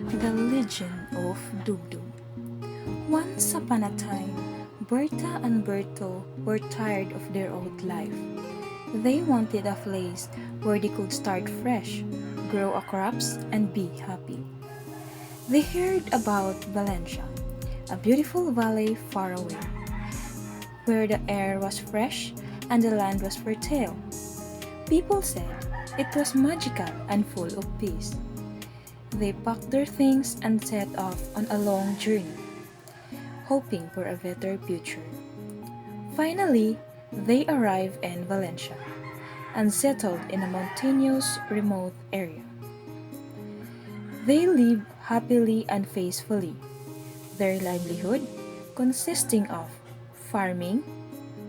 The Legend of Dubdub. Once upon a time, Berta and Berto were tired of their old life. They wanted a place where they could start fresh, grow a crops, and be happy. They heard about Valencia, a beautiful valley far away, where the air was fresh and the land was fertile. People said it was magical and full of peace. They packed their things and set off on a long journey, hoping for a better future. Finally, they arrived in Valencia and settled in a mountainous, remote area. They lived happily and peacefully, their livelihood consisting of farming,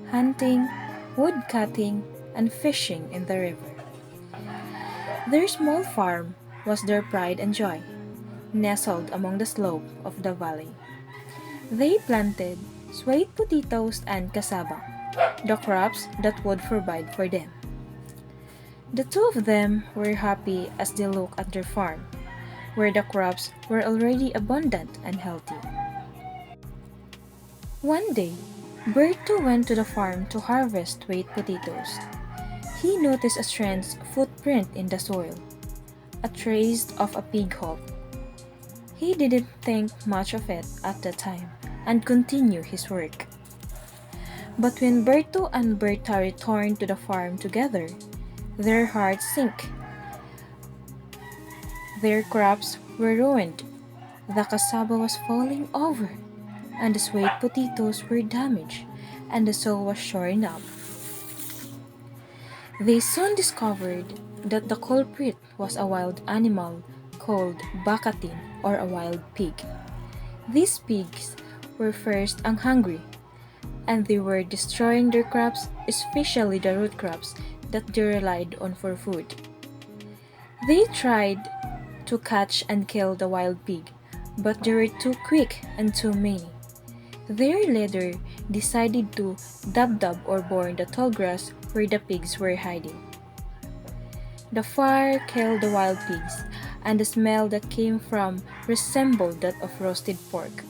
hunting, woodcutting, and fishing in the river. Their small farm was their pride and joy, nestled among the slope of the valley. They planted sweet potatoes and cassava, the crops that would provide for them. The two of them were happy as they looked at their farm, where the crops were already abundant and healthy. One day, Berto went to the farm to harvest sweet potatoes. He noticed a strange footprint in the soil, a trace of a pig hoof. He didn't think much of it at the time and continued his work. But when Berto and Berta returned to the farm together, their hearts sank. Their crops were ruined. The cassava was falling over, and the sweet potatoes were damaged, and the soil was shorn up. They soon discovered that the culprit was a wild animal called bakatin or a wild pig. These pigs were first and hungry, and they were destroying their crops, especially the root crops that they relied on for food. They tried to catch and kill the wild pig, but they were too quick and too many. Their leader decided to dab or burn the tall grass where the pigs were hiding. The fire killed the wild pigs, and the smell that came from resembled that of roasted pork.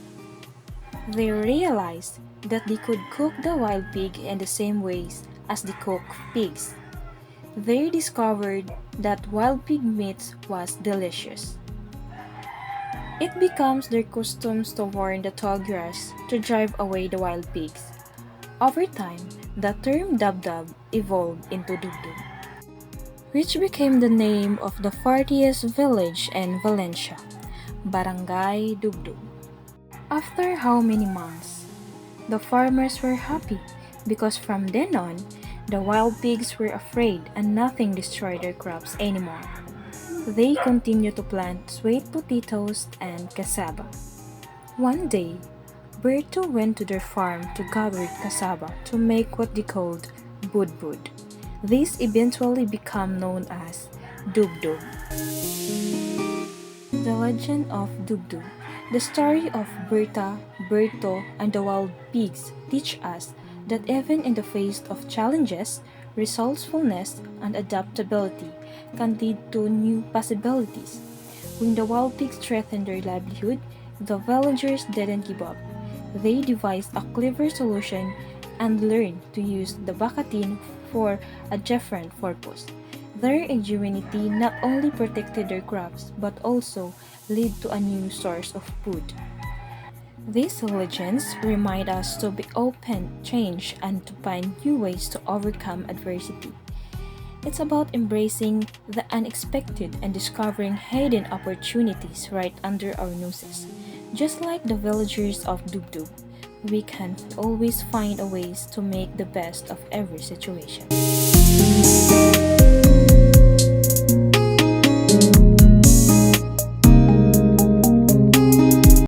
They realized that they could cook the wild pig in the same ways as they cook pigs. They discovered that wild pig meat was delicious. It becomes their customs to burn the tall grass to drive away the wild pigs. Over time, the term dab evolved into dubdub, which became the name of the 40th village in Valencia, Barangay Dubdub. After how many months? The farmers were happy because from then on, the wild pigs were afraid and nothing destroyed their crops anymore. They continued to plant sweet potatoes and cassava. One day, Berto went to their farm to gather cassava to make what they called budbud. This eventually became known as dubdub. The Legend of Dubdub. The story of Berta, Berto, and the wild pigs teach us that even in the face of challenges, resourcefulness and adaptability can lead to new possibilities. When the wild pigs threatened their livelihood, the villagers didn't give up. They devised a clever solution and learned to use the bakatin for a different purpose. Their ingenuity not only protected their crops but also led to a new source of food. These legends remind us to be open to change and to find new ways to overcome adversity. It's about embracing the unexpected and discovering hidden opportunities right under our noses. Just like the villagers of Dubdub, we can always find a ways to make the best of every situation.